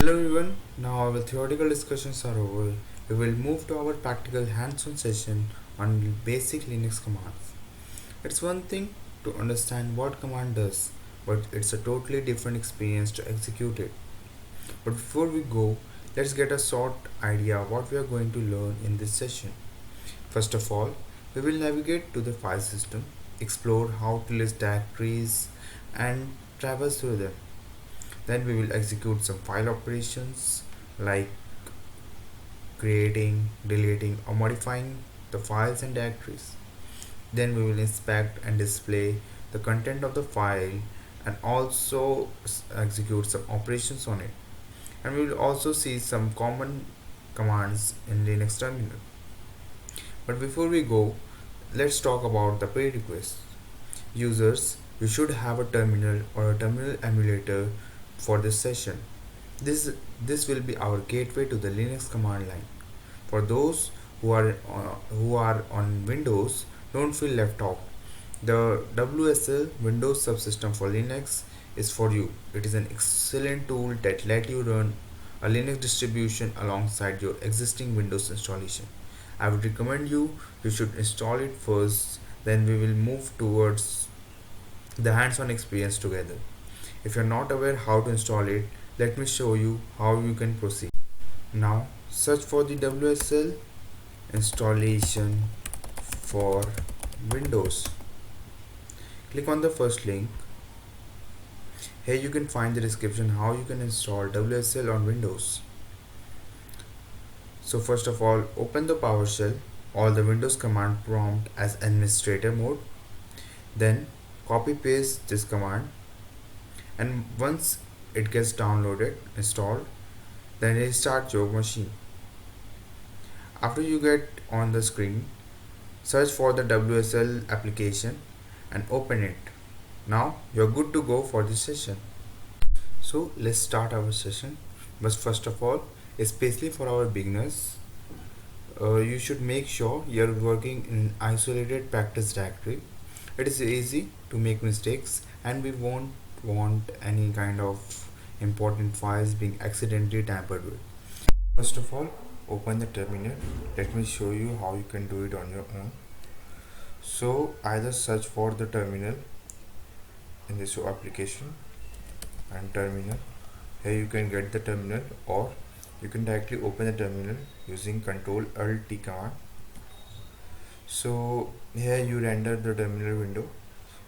Hello everyone, now our theoretical discussions are over. We will move to our practical hands-on session on basic Linux commands. It's one thing to understand what command does, but it's a totally different experience to execute it. But before we go, let's get a short idea what we are going to learn in this session. First of all, we will navigate to the file system, explore how to list directories and traverse through them. Then we will execute some file operations like creating, deleting or modifying the files and directories. Then we will inspect and display the content of the file and also execute some operations on it. And we will also see some common commands in Linux terminal. But before we go, let's talk about the prerequisites. Users, you should have a terminal or a terminal emulator for this session. This will be our gateway to the Linux command line. For those who are on Windows, don't feel left out. The WSL Windows Subsystem for Linux is for you. It is an excellent tool that let you run a Linux distribution alongside your existing Windows installation. I would recommend you should install it first, then we will move towards the hands-on experience together. If you're not aware how to install it, let me show you how you can proceed. Now search for the WSL installation for Windows. Click on the first link. Here you can find the description how you can install WSL on Windows. So first of all, open the PowerShell or the Windows command prompt as administrator mode. Then copy paste this command, and once it gets downloaded, installed, then restart your machine. After you get on the screen, search for the WSL application and open it. Now you're good to go for this session. So let's start our session. But first of all, especially for our beginners, you should make sure you're working in isolated practice directory. It is easy to make mistakes and we won't want any kind of important files being accidentally tampered with. First of all, open the terminal. Let me show you how you can do it on your own. So either search for the terminal in this application and terminal. Here you can get the terminal, or you can directly open the terminal using Ctrl+Alt+T command. So here you render the terminal window.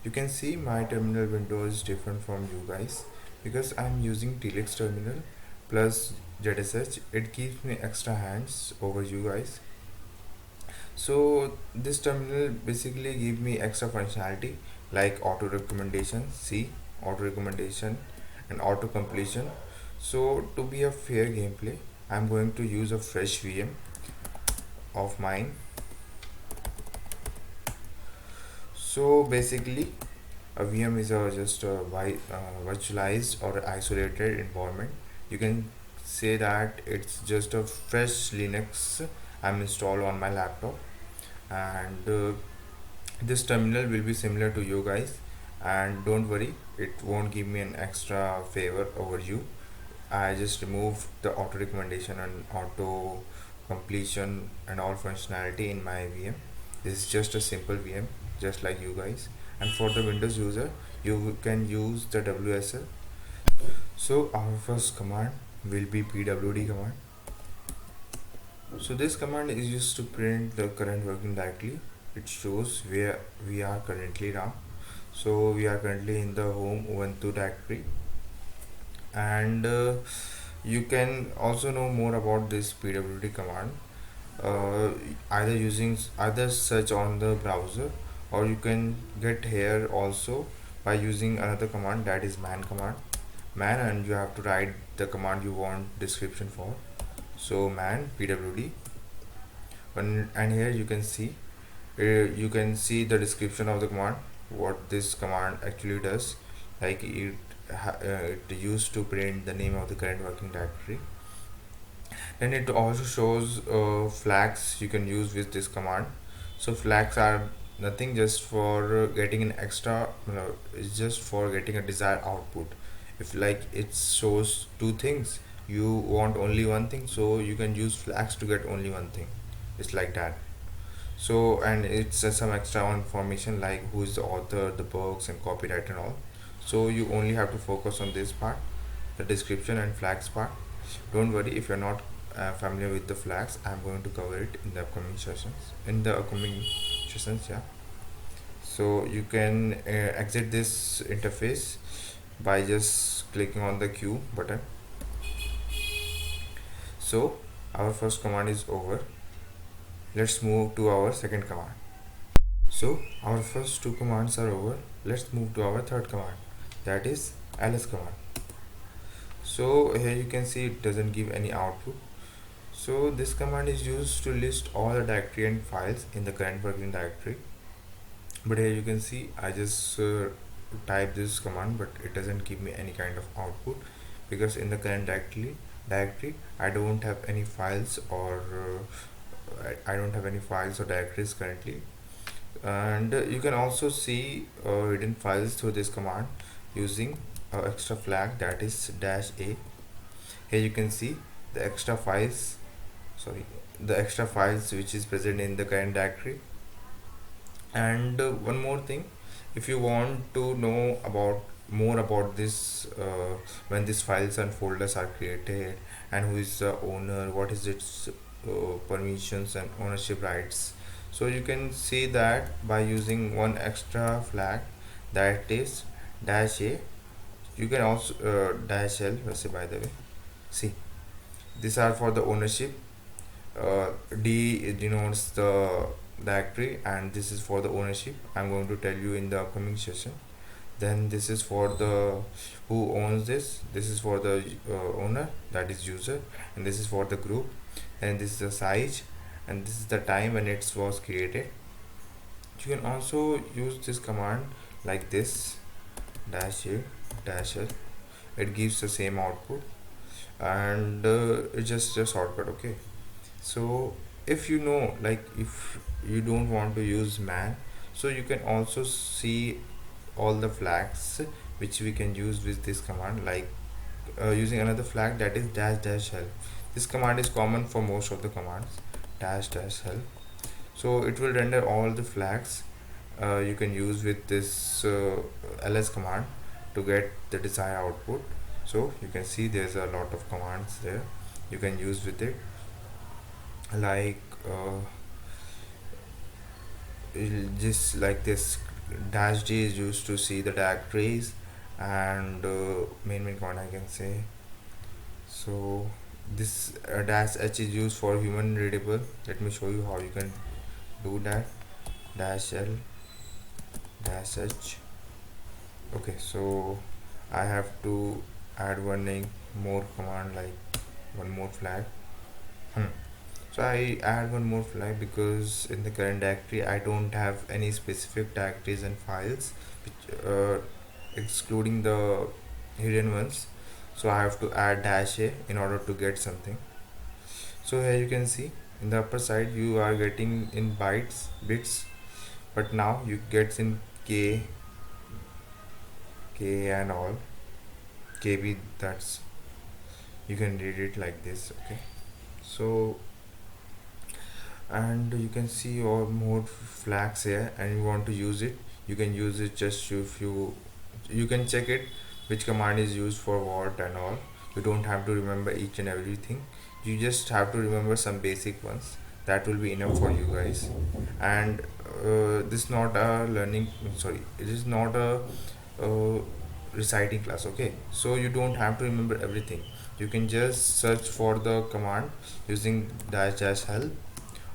You can see my terminal window is different from you guys because I'm using Telix terminal plus ZSH. It gives me extra hands over you guys. So this terminal basically give me extra functionality like auto recommendation, auto recommendation and auto completion. So to be a fair gameplay, I'm going to use a fresh VM of mine. So basically a VM is just a virtualized or isolated environment. You can say that it's just a fresh Linux I'm installed on my laptop, and this terminal will be similar to you guys, and don't worry, it won't give me an extra favor over you. I just remove the auto recommendation and auto completion and all functionality in my VM. This is just a simple VM just like you guys, and for the Windows user you can use the WSL. So our first command will be pwd command. So this command is used to print the current working directory. It shows where we are currently now. So we are currently in the home Ubuntu directory, and you can also know more about this pwd command either search on the browser, or you can get here also by using another command, that is man command. And you have to write the command you want description for. So man pwd, and here you can see the description of the command, what this command actually does. Like it used to print the name of the current working directory. Then it also shows flags you can use with this command. So flags are nothing, just for getting an extra, it's just for getting a desired output. If like it shows two things, you want only one thing, so you can use flags to get only one thing. It's like that. So, and it's some extra information like who is the author, the books and copyright and all. So you only have to focus on this part, the description and flags part. Don't worry if you're not familiar with the flags. I'm going to cover it in the upcoming sessions, yeah. So you can exit this interface by just clicking on the Q button. So our first command is over. Let's move to our second command. So our first two commands are over. Let's move to our third command, that is ls command. So here you can see it doesn't give any output. So this command is used to list all the directory and files in the current working directory. But here you can see I just type this command, but it doesn't give me any kind of output because in the current directory I don't have any files or I don't have any files or directories currently. And you can also see hidden files through this command using extra flag, that is -a. Here you can see the extra files, sorry, the extra files which is present in the current directory. And one more thing, if you want to know about more about this, when these files and folders are created and who is the owner, what is its permissions and ownership rights, so you can see that by using one extra flag, that is -a. You can also -l, let's say, by the way, see, these are for the ownership. D denotes the directory and this is for the ownership. I'm going to tell you in the upcoming session. Then this is for the who owns this is for the owner, that is user, and this is for the group, and this is the size, and this is the time when it was created. You can also use this command like this, -a -l. It gives the same output, and it's just a shortcut, okay. So if you know, like if you don't want to use man, so you can also see all the flags which we can use with this command, like using another flag, that is -l. This command is common for most of the commands, -l. So it will render all the flags you can use with this ls command to get the desired output. So you can see there's a lot of commands there you can use with it, like just like this. -d is used to see the directories, and main command I can say. So this -h is used for human readable. Let me show you how you can do that. -l -h. Okay, so I have to add one more command, like one more flag. So I add one more flag because in the current directory I don't have any specific directories and files which, excluding the hidden ones. So I have to add -a in order to get something. So here you can see in the upper side you are getting in bits, but now you get in k and all kb. That's, you can read it like this, okay. So, and you can see all more flags here, and you want to use it, you can use it. Just if you can check it which command is used for what and all. You don't have to remember each and everything, you just have to remember some basic ones. That will be enough for you guys. And this is not a learning, sorry, it is not a reciting class, okay. So you don't have to remember everything. You can just search for the command using -l,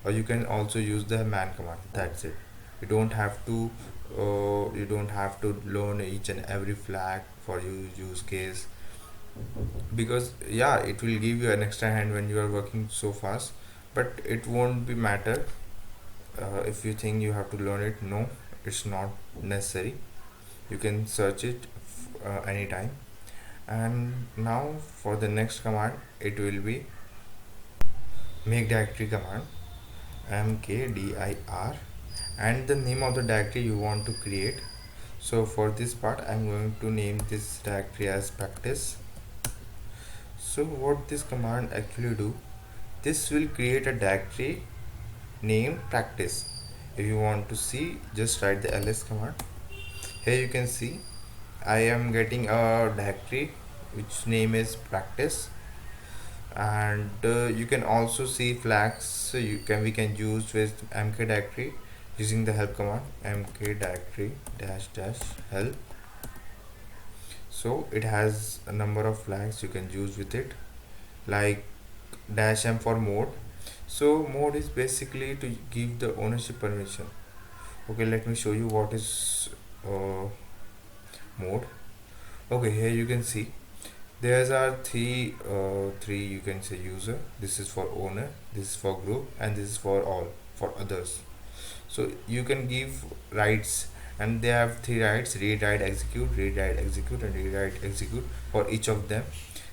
or you can also use the man command. That's it. You don't have to learn each and every flag for you use case, because yeah, it will give you an extra hand when you are working so fast, but it won't be matter if you think you have to learn it. No, it's not necessary. You can search it anytime. And now for the next command, it will be make directory command, mkdir, and the name of the directory you want to create. So for this part I'm going to name this directory as practice. So what this command actually do, this will create a directory named practice. If you want to see, just write the ls command. Here you can see I am getting a directory which name is practice, and you can also see flags. So we can use with mk directory using the help command mk directory dash dash help. So it has a number of flags you can use with it, like dash m for mode. So mode is basically to give the ownership permission. Okay, let me show you what is mode. Okay, here you can see there's are three you can say user. This is for owner, this is for group, and this is for all for others. So you can give rights, and they have three rights: read write execute, and read write execute for each of them.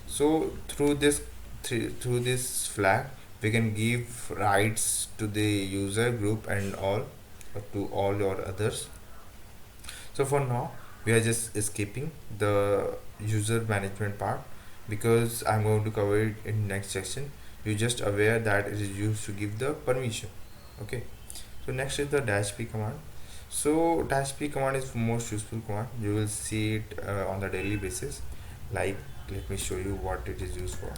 So through this flag we can give rights to the user, group, and all, or to all your others. So for now we are just skipping the user management part because I'm going to cover it in next section. You just aware that it is used to give the permission. Okay, so next is the dash p command. So dash p command is most useful command. You will see it on the daily basis. Like, let me show you what it is used for.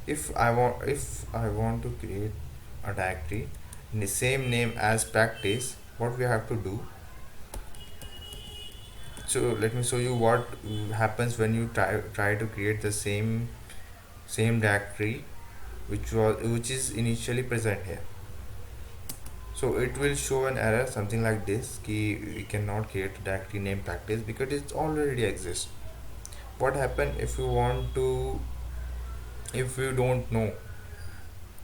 If I want to create a directory in the same name as practice, what we have to do. So let me show you what happens when you try to create the same directory which is initially present here. So it will show an error something like this ki we cannot create a directory name practice because it already exists. What happen if you want to, if you don't know,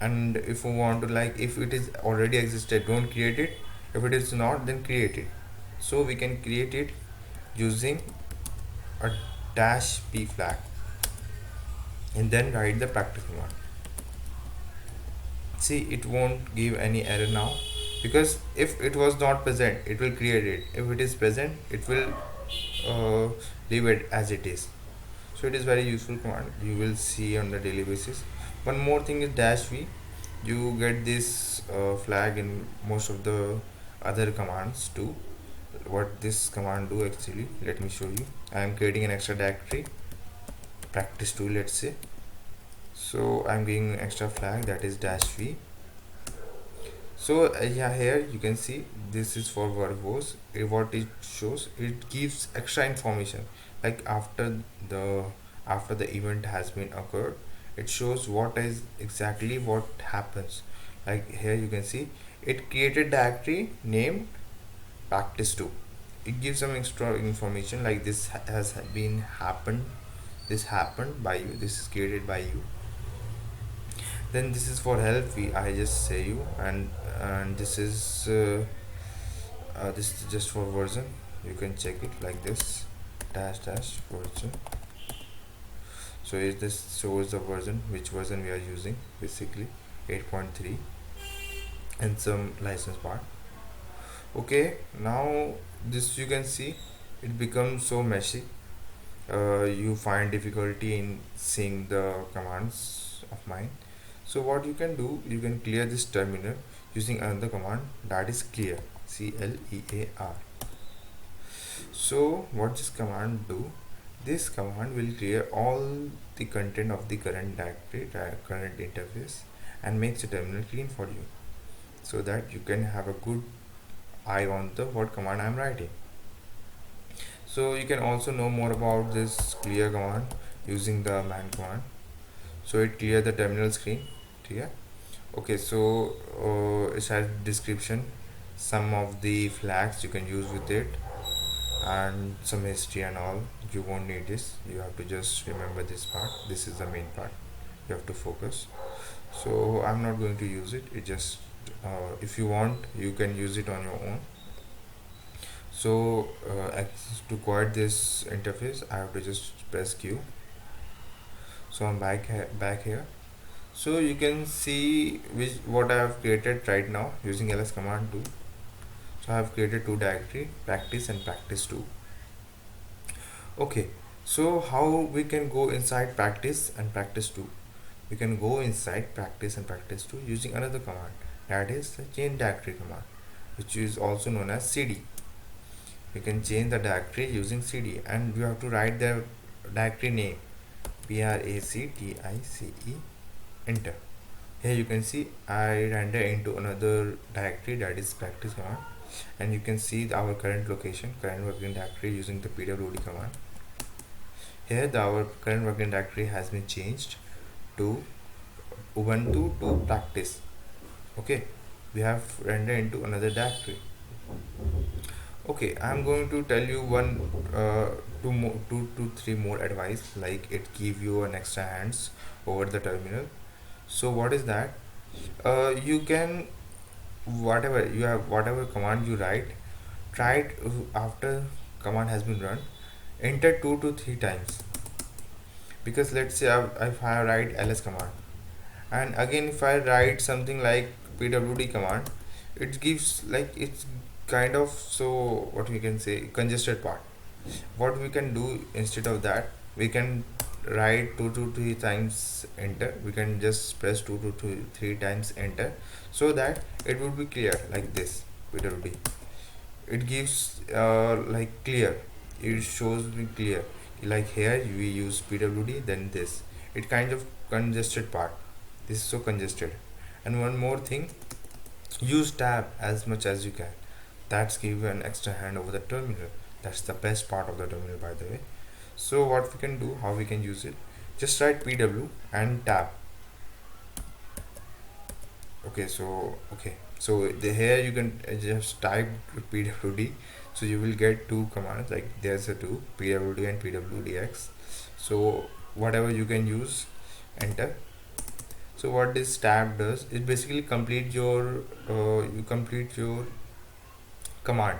and if you want to, like, if it is already existed, don't create it. If it is not, then create it. So we can create it using a dash p flag and then write the practice command. See, it won't give any error now because if it was not present it will create it. If it is present it will uh, leave it as it is. So it is very useful command, you will see on the daily basis. One more thing is dash v. You get this flag in most of the other commands too. What this command do actually, let me show you. I am creating an extra directory practice 2, let's say. So I'm giving an extra flag that is dash v. So yeah, here you can see this is for verbose. What it shows, it gives extra information, like after the event has been occurred, it shows what is exactly what happens. Like here you can see it created directory named practice 2. It gives some extra information like this has been happened, this happened by you, this is created by you. Then this is for help, I just say you, and this is just for version. You can check it like this dash dash version. So is this shows the version, which version we are using, basically 8.3, and some license part. Okay, now this you can see it becomes so messy. You find difficulty in seeing the commands of mine. So what you can do, you can clear this terminal using another command, that is clear, clear. So what this command do, this command will clear all the content of the current directory, current interface, and makes the terminal clean for you, so that you can have a good eye on the what command I am writing. So you can also know more about this clear command using the man command. So it clear the terminal screen. Clear. Okay, so it has description, some of the flags you can use with it, and some history and all. You won't need this, you have to just remember this part. This is the main part, you have to focus. So I'm not going to use it. It just if you want you can use it on your own. So to quit this interface I have to just press Q. So I'm back here. So you can see what I have created right now using ls command 2. So I have created two directory, practice and practice 2. Okay, So how we can go inside practice and practice 2? We can go inside practice and practice 2 using another command, that is the change directory command, which is also known as cd. You can change the directory using cd, and you have to write the directory name, practice, enter. Here you can see I render into another directory, that is practice command, and you can see our current location, current working directory using the pwd command. Here our current working directory has been changed to Ubuntu to practice. Okay, we have rendered into another directory. Okay, I'm going to tell you two, three more advice, like it give you an extra hands over the terminal. So what is that? You can, whatever you have, whatever command you write, try it after command has been run, enter 2 to 3 times. Because let's say if I write ls command, and again if I write something like pwd command, it gives like it's kind of, so what we can say, congested part. What we can do instead of that, we can write 2 to 3 times enter. We can just press 2 to 3 times enter, so that it would be clear like this. pwd, it gives like clear, it shows me clear, like here we use pwd, then this, it kind of congested part, this is so congested. And one more thing, use tab as much as you can, that's give you an extra hand over the terminal. That's the best part of the terminal, by the way. So what we can do, how we can use it, just write pw and tab. So here you can just type pwd, so you will get two commands, like there's a two, pwd and pwdx. So whatever you can use, enter. So what this tab does, it basically complete your you complete your command.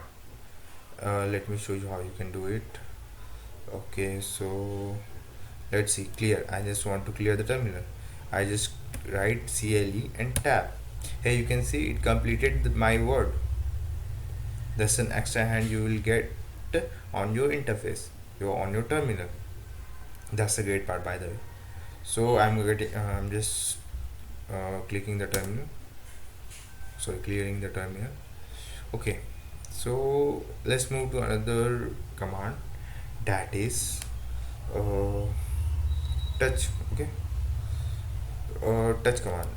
Let me show you how you can do it. Okay, so let's see, clear. I just want to clear the terminal. I just write cle and tab. Here you can see it completed my word. That's an extra hand you will get on your interface, on your terminal. That's the great part, by the way. So I'm just clicking the terminal, sorry, clearing the terminal. Okay, so let's move to another command, that is touch. Okay, touch command.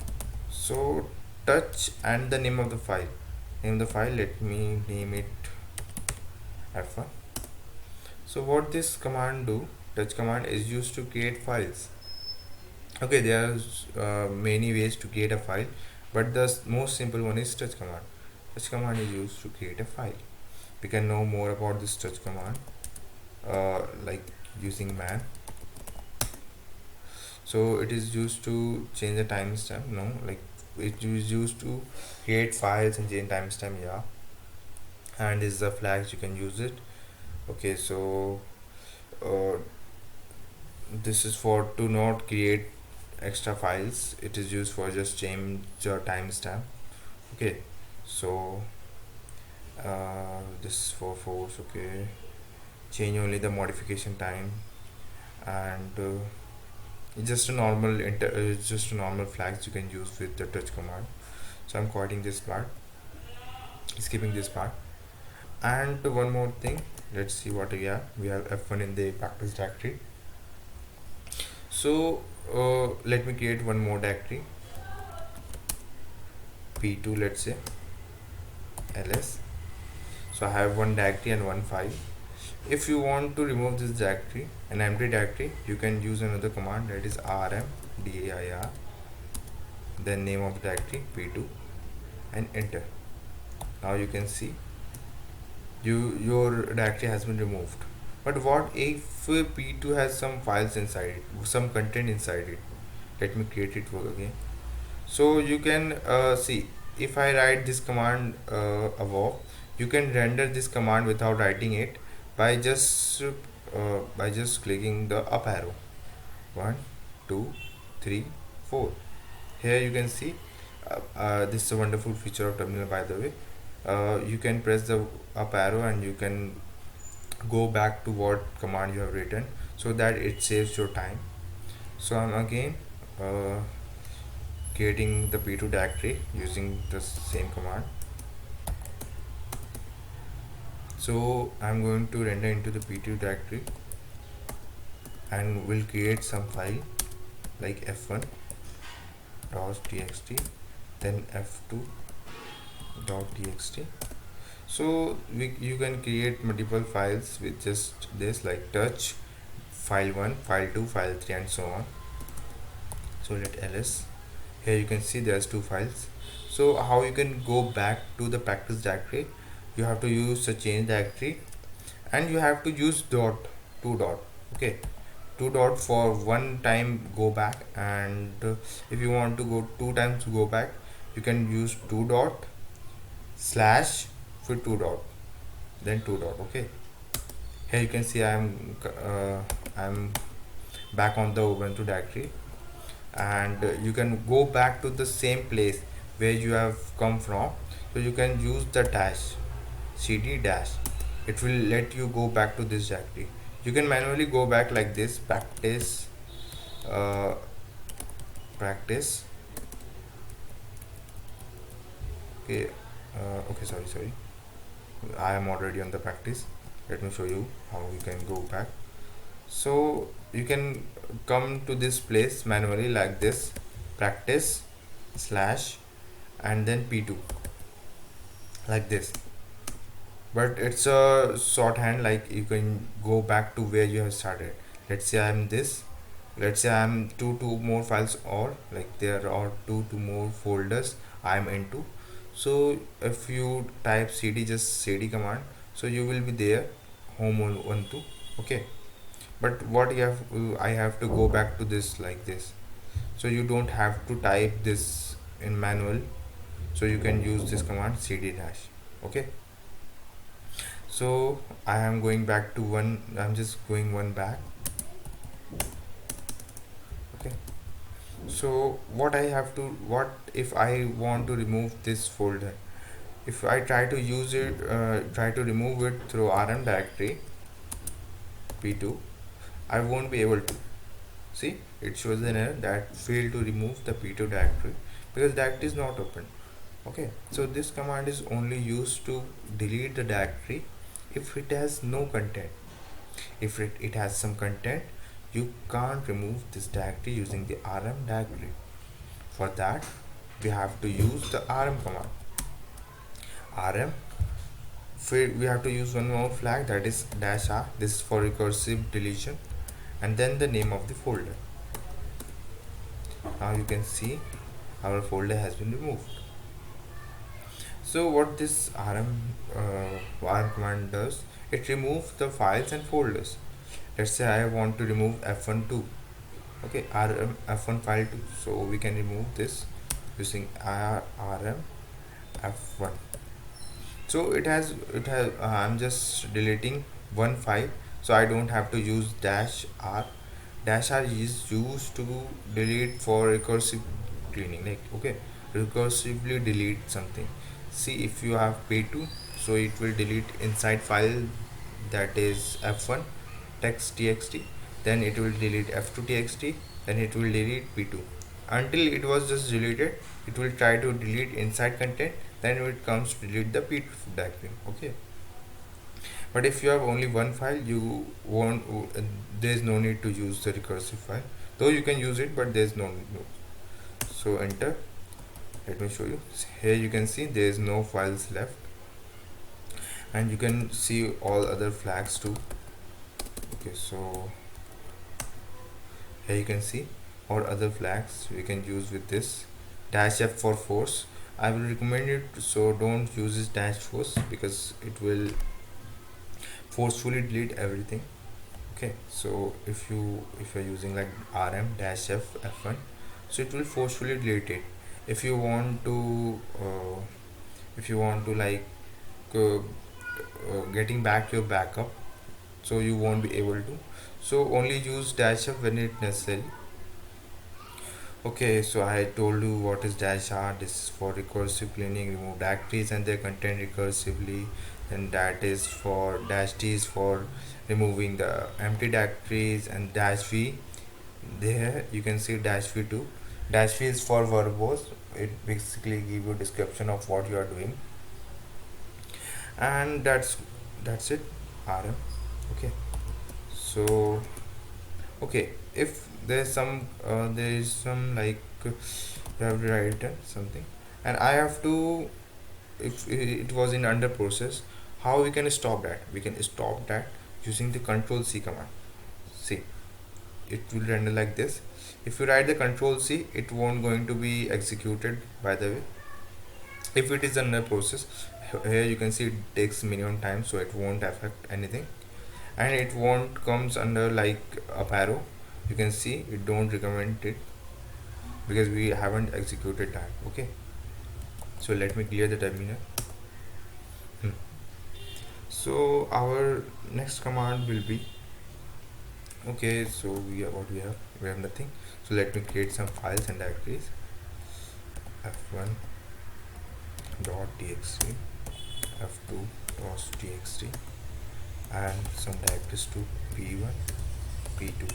So touch and the name of the file, let me name it f1. So what this command do, touch command is used to create files. Okay, there are many ways to create a file, but the most simple one is touch command. Touch command is used to create a file. We can know more about this touch command, like using man. So it is used to change the timestamp, no, like it is used to create files and change timestamp, yeah. And this is the flags, you can use it. Okay, so uh, this is for to not create extra files, it is used for just change your timestamp. Okay, so this is for force. Okay, change only the modification time, and it's just a normal it's just a normal flags you can use with the touch command. So I'm quitting this part, skipping this part. And one more thing, let's see what we have f1 in the practice directory. So let me create one more directory, p2, let's say ls. So I have one directory and one file. If you want to remove this directory, an empty directory, you can use another command, that is rmdir, then name of the directory p2, and enter. Now you can see your directory has been removed. But what if p2 has some files inside it, some content inside it? Let me create it again. So you can see, if I write this command above, you can render this command without writing it by just clicking the up arrow. 1 2 3 4. Here you can see this is a wonderful feature of terminal, by the way. You can press the up arrow and you can go back to what command you have written. so that it saves your time. So I'm again uh, creating the p2 directory using the same command. So I'm going to render into the p2 directory and we'll create some file like f1.txt, then f2.txt. So you can create multiple files with just this, like touch file 1, file 2, file 3 and so on. So let ls. Here you can see there's two files. So how you can go back to the practice directory, you have to use the change directory and you have to use dot, two dot. Okay, two dot for one time go back, and if you want to go two times go back, you can use two dot slash for two dot, then two dot. Okay, here you can see I'm back on the Ubuntu directory, and you can go back to the same place where you have come from. So you can use the dash, cd dash, it will let you go back to this directory. You can manually go back like this, practice uh, practice. Okay, okay, sorry, I am already on the practice. Let me show you how you can go back. So you can come to this place manually like this, practice slash and then p2 like this, but it's a shorthand, like you can go back to where you have started. Let's say I'm this, let's say I'm two more files, or like there are two more folders I'm into. So if you type cd, just cd command, so you will be there, home one two. Okay, but what you have, I have to go back to this like this. So you don't have to type this in manual, so you can use this command cd dash. Okay, so I am going back to one, I'm just going one back. Okay, so what I have to, what if I want to remove this folder, if I try to use it, try to remove it through rm directory p2, I won't be able to. See, it shows an error that failed to remove the p2 directory because directory is not open. Okay, so this command is only used to delete the directory if it has no content. If it has some content, you can't remove this directory using the rm directory. For that, we have to use the rm command. Rm, we have to use one more flag, that is dash r. This is for recursive deletion, and then the name of the folder. Now you can see our folder has been removed. So what this rm command does, it removes the files and folders. Let's say I want to remove f1 too. Okay, rm f1 file too, so we can remove this using rm f1. So I'm just deleting one file, so I don't have to use dash r. Dash r is used to delete for recursive cleaning, like, okay, recursively delete something. See, if you have p2, so it will delete inside file, that is f1 text txt, then it will delete f2 txt, then it will delete p2 until it was just deleted. It will try to delete inside content, then it comes to delete the p2 directory. Okay, but if you have only one file, you won't, there's no need to use the recursive file, though you can use it, but there's no need. So enter. Let me show you. Here you can see there is no files left, and you can see all other flags too. Okay, so here you can see all other flags we can use with this. Dash f for force, I will recommend it, so don't use this dash force because it will forcefully delete everything. Okay, so if you're using like rm dash f f1, so it will forcefully delete it. If you want to like getting back your backup, so you won't be able to, so only use dash f when it necessary. Okay, so I told you what is dash r. This is for recursive cleaning, remove directories and their content recursively, and that is for dash D is for removing the empty directories, and dash V, there you can see dash V2. Dash V is for verbose, it basically give you description of what you are doing, and that's it. RM. Okay, so okay, if there is some like you have to write something, and I have to, if it was in under process, how we can stop that? We can stop that using the control C command. See, it will render like this. If you write the control C, it won't going to be executed, by the way. If it is under process, here you can see it takes minimum time, so it won't affect anything, and it won't comes under like up arrow. You can see we don't recommend it because we haven't executed that. Okay, so let me clear the terminal. Hmm. So our next command will be, okay, so we have nothing, so let me create some files and directories. F1 dot txt, F2 dot txt, and some directories to P1, P2.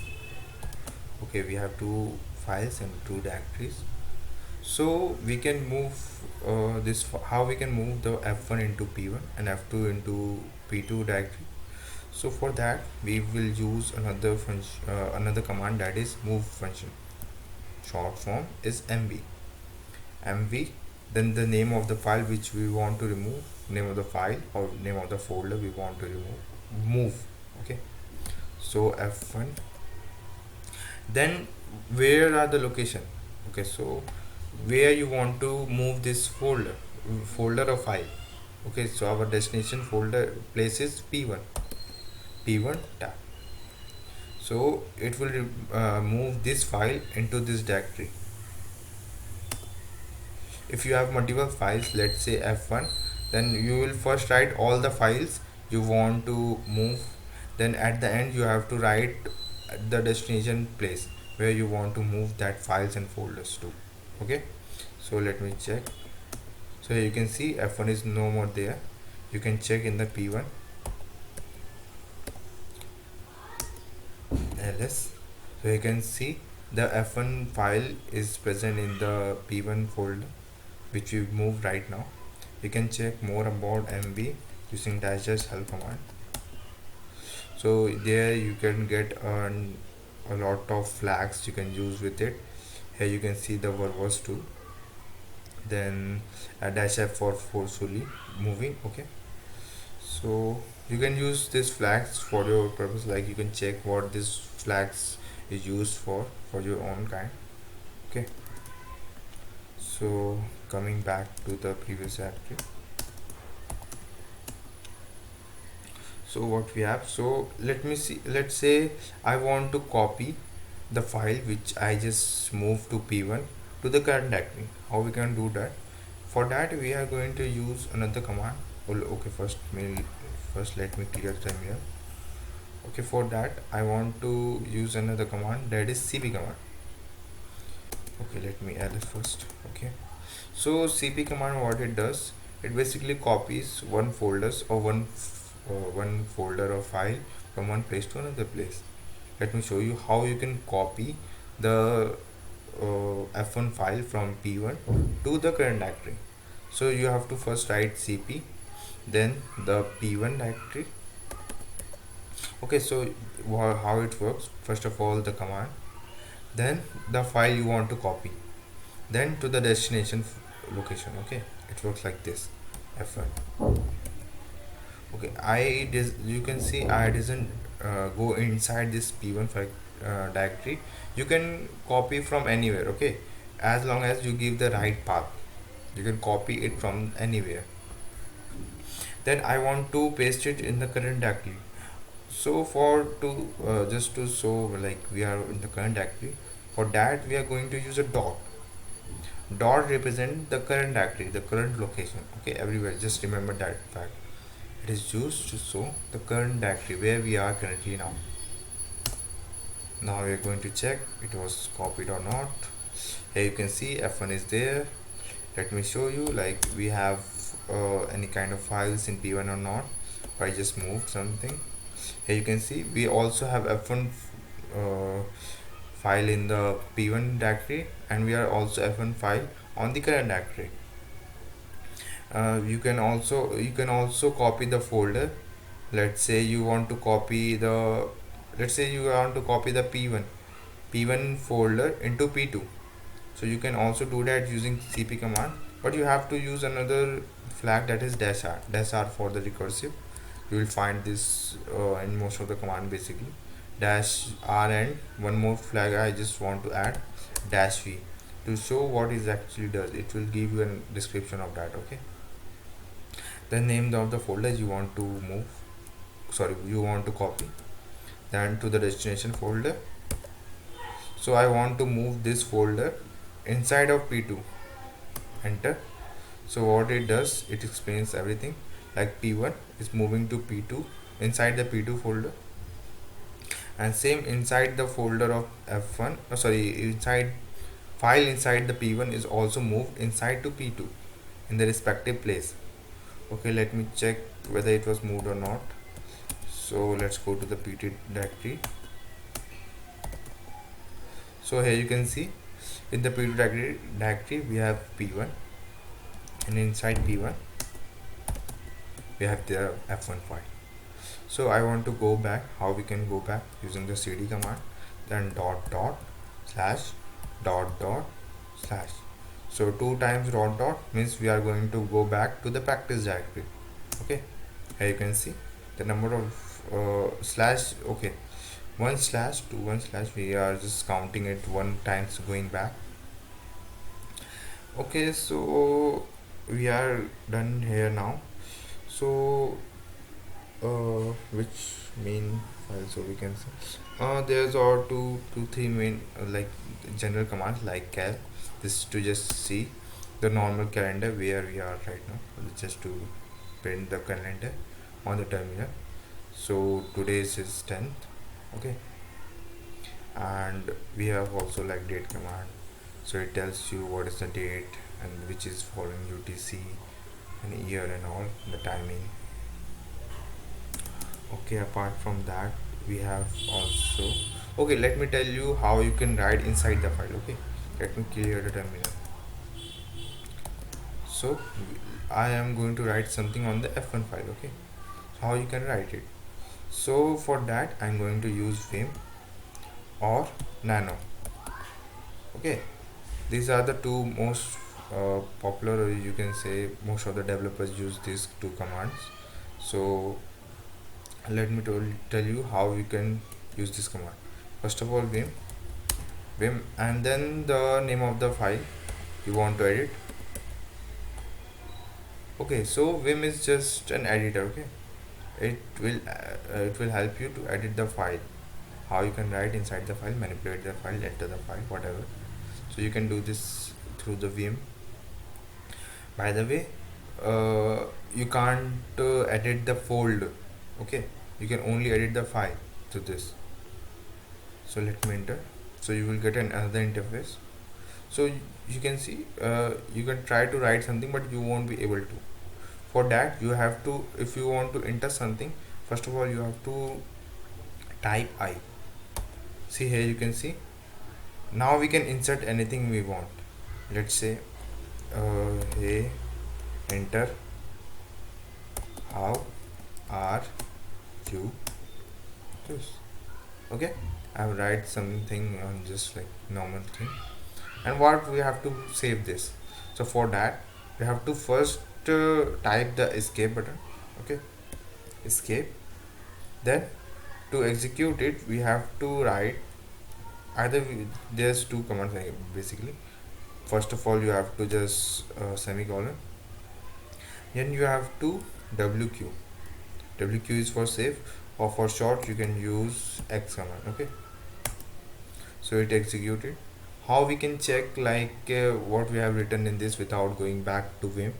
Okay, we have two files and two directories. So we can move how we can move the F1 into P1 and F2 into P2 directory. So for that we will use another function, another command, that is move function. Short form is mv, then the name of the file which we want to remove, name of the file or name of the folder we want to move. Okay, so F1, then where are the location? Okay, so where you want to move this folder or file. Okay, so our destination folder place is P1 tab, so it will move this file into this directory. If you have multiple files, let's say F1, then you will first write all the files you want to move, then at the end you have to write the destination place where you want to move that files and folders to. Okay, so let me check. So you can see F1 is no more there. You can check in the P1 ls, so you can see the F1 file is present in the P1 folder which we move right now. You can check more about mv using dash help command. So there you can get a lot of flags you can use with it. Here you can see the verbose tool, then a dash f for forcefully moving. Okay, so you can use these flags for your purpose, like you can check what this flags is used for your own kind. Okay, so coming back to the previous directory, so what we have, so let me see, let's say I want to copy the file which I just moved to P1 to the current directory. How we can do that? For that we are going to use another command. Okay, first let me clear the terminal. Okay, for that I want to use another command, that is cp command. Okay, let me add it first. Okay, so cp command, what it does, it basically copies one folders or one folder or file from one place to another place. Let me show you how you can copy the F1 file from P1 to the current directory. So you have to first write cp, then the P1 directory. Okay, so how it works, first of all the command, then the file you want to copy, then to the destination location. Okay, it works like this. F1. Okay, you can see I didn't go inside this P1 file directory. You can copy from anywhere. Okay, as long as you give the right path, you can copy it from anywhere. Then I want to paste it in the current directory. So for to just to show like we are in the current directory, for that we are going to use a dot represent the current directory, the current location. Okay, everywhere, just remember that fact. It is used to show the current directory where we are currently now. Now we are going to check it was copied or not. Here you can see F1 is there. Let me show you, like we have any kind of files in P1 or not. If I just moved something, here you can see we also have F1 file in the P1 directory, and we are also F1 file on the current directory. You can also copy the folder. Let's say you want to copy the P1 folder into P2. So you can also do that using cp command, but you have to use another flag, that is dash r for the recursive. You will find this in most of the command, basically dash r, and one more flag I just want to add, dash v, to show what it actually does. It will give you a description of that. Okay, the name of the folder you want to you want to copy, then to the destination folder. So I want to move this folder inside of P2. Enter. So what it does, it explains everything, like P1 is moving to P2 inside the P2 folder, and same inside the folder of F1, inside file inside the P1 is also moved inside to P2 in the respective place. Okay, let me check whether it was moved or not. So let's go to the P2 directory. So here you can see in the P2 directory we have P1, and inside P1 we have the F1 file. So I want to go back. How we can go back? Using the cd command, then dot dot slash dot dot slash. So 2 times dot dot means we are going to go back to the practice directory. Okay, here you can see the number of slash. Okay, 1 slash to 1 slash, we are just counting it 1 times going back. Okay, so we are done here now. So which main file, so we can say there's or two three main like general commands, like cal. This is to just see the normal calendar where we are right now, just to print the calendar on the terminal. So today's is 10th. Okay, and we have also like date command, so it tells you what is the date and which is following UTC and year and all the timing. Okay, apart from that we have also, okay, let me tell you how you can write inside the file. Okay, let me clear the terminal. So I am going to write something on the F1 file. Okay, so how you can write it? So for that I'm going to use vim or nano. Okay, these are the two most popular, or you can say most of the developers use these two commands. So let me tell you how you can use this command. First of all, vim, and then the name of the file you want to edit. Okay, so vim is just an editor. Okay, it will help you to edit the file, how you can write inside the file, manipulate the file, enter the file, whatever. So you can do this through the vim. By the way, you can't edit the folder. Okay, you can only edit the file through this. So let me enter. So you will get another interface. So you can see you can try to write something, but you won't be able to. For that you have to, if you want to enter something, first of all you have to type I. See, here you can see, now we can insert anything we want. Let's say hey, enter, how are you? This. Okay, I will write something on just like normal thing, and what we have to save this. So for that we have to first type the escape button. Okay, escape. Then to execute it we have to write either there's two commands basically. First of all you have to just semicolon, then you have to wq is for save, or for short you can use x command. Okay, so it executed. How we can check like what we have written in this without going back to vim?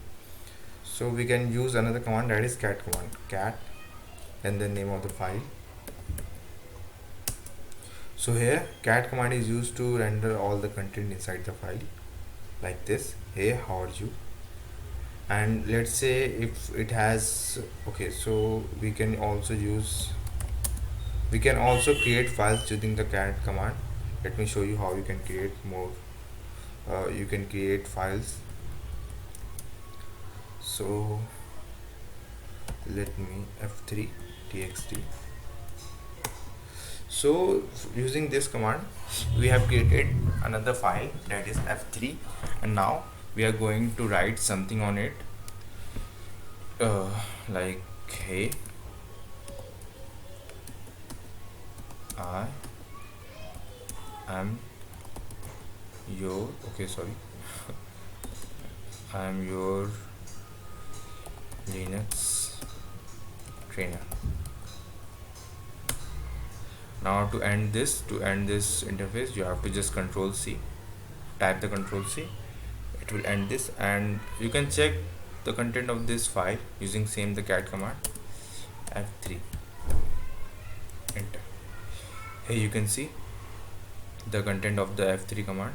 So we can use another command, that is cat command, cat and the name of the file. So here cat command is used to render all the content inside the file like this. Hey, how are you? And let's say if it has, okay, so we can also create files using the cat command. Let me show you how you can create more. You can create files. So let me f3 txt. So using this command we have created another file, that is f3, and now we are going to write something on it, uh, like, hey, I am your, okay, sorry, I am your Linux trainer. Now to end this interface, you have to just control C, type the control C, it will end this, and you can check the content of this file using same the cat command, f3, enter. Here you can see the content of the f3 command.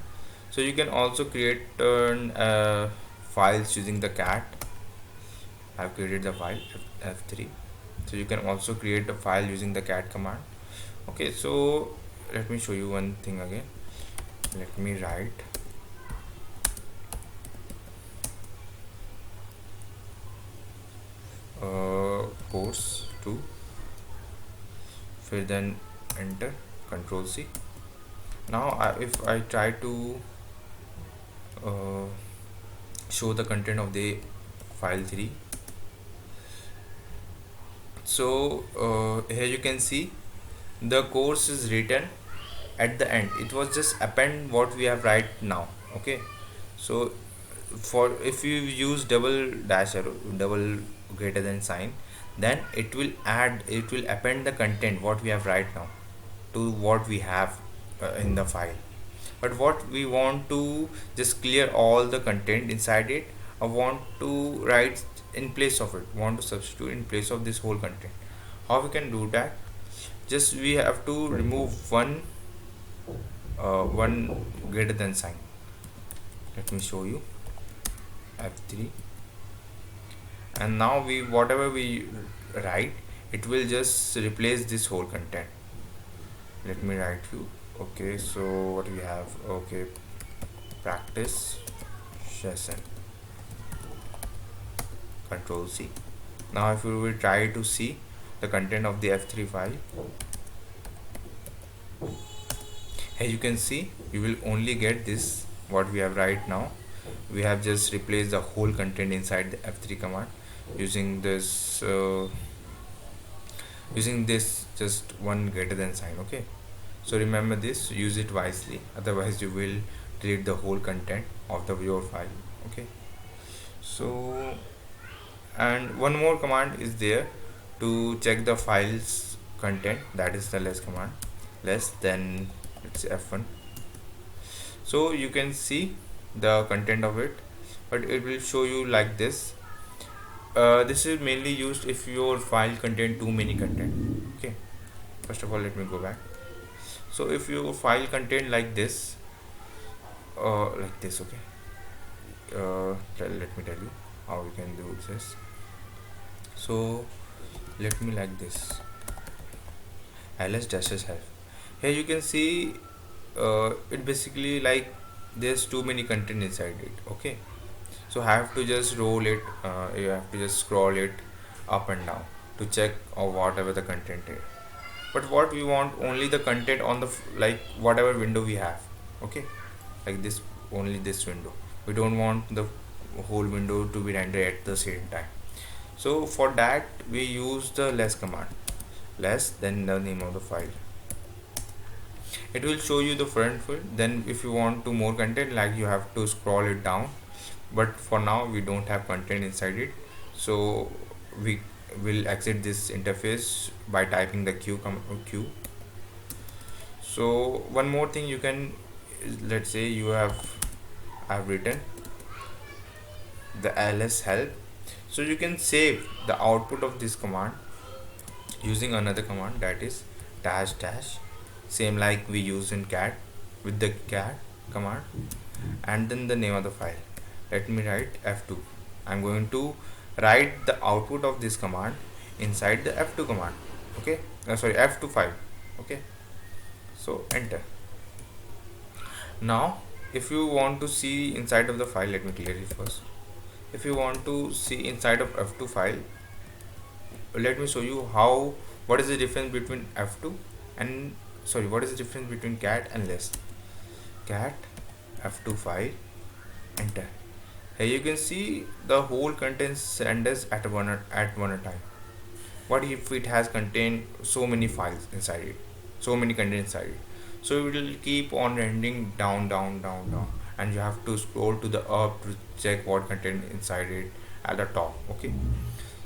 So you can also create files using the cat. I have created the file f3, so you can also create a file using the cat command. Okay, so let me show you one thing again. Let me write course 2, फिर then enter, control C. Now if I try to uh, show the content of the file 3, so here you can see the course is written at the end. It was just append what we have right now. Okay, so for if you use double dash arrow, double greater than sign, then it will append the content what we have right now to what we have in the file. But what we want to just clear all the content inside it, I want to write in place of it, want to substitute in place of this whole content. How we can do that? Just we have to remove one greater than sign. Let me show you, f3, and now we whatever we write, it will just replace this whole content. Let me write you. Okay, so what we have, okay, practice session, control C. Now if we will try to see the content of the f3 file, here you can see you will only get this what we have right now. We have just replaced the whole content inside the f3 command using this just one greater than sign. Okay, so remember this, use it wisely, otherwise you will delete the whole content of your file. Okay, so and one more command is there to check the file's content, that is the less command, less, then it's f1. So you can see the content of it, but it will show you like this. This is mainly used if your file contain too many content. Okay, first of all let me go back. So if your file contain like this, okay, let me tell you how we can do this. So let me like this, ls dashes help. Here you can see it basically like there's too many content inside it. Okay, so I have to just roll it, you have to just scroll it up and down to check or whatever the content is. But what we want, only the content on the like whatever window we have. Okay, like this, only this window. We don't want the whole window to be rendered at the same time. So for that we use the less command, less, then the name of the file. It will show you the front field. Then if you want to more content, like you have to scroll it down, but for now we don't have content inside it, so we will exit this interface by typing the q. So one more thing you can, let's say you I've written the ls help, so you can save the output of this command using another command, that is dash dash, same like we use in cat with the cat command, and then the name of the file. Let me write f2. I'm going to write the output of this command inside the F2 command. Okay, sorry, F2 file. Okay, so enter. Now if you want to see inside of the file, let me clear it first. If you want to see inside of F2 file, let me show you how, what is the difference between F2 and, sorry, what is the difference between cat and list. Cat F2 file, enter. Here you can see the whole contains renders at one a time. What if it has contained so many files inside it, so many contents inside it? So it will keep on rendering down, and you have to scroll to the up to check what content inside it at the top. Okay,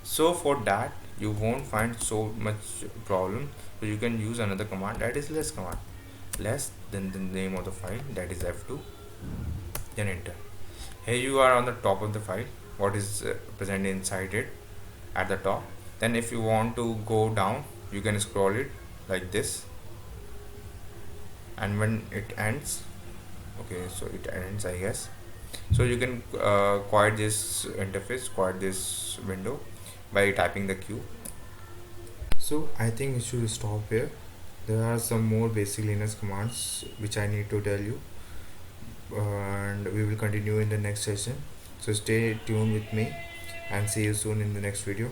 so for that you won't find so much problem, so you can use another command, that is less command. Less, then the name of the file, that is F2, then enter. Here you are on the top of the file, what is present inside it at the top. Then if you want to go down, you can scroll it like this, and when it ends, okay, so it ends, I guess. So you can quiet this interface, quiet this window by typing the Q. So I think we should stop here. There are some more basic Linux commands which I need to tell you, and we will continue in the next session. So stay tuned with me and see you soon in the next video.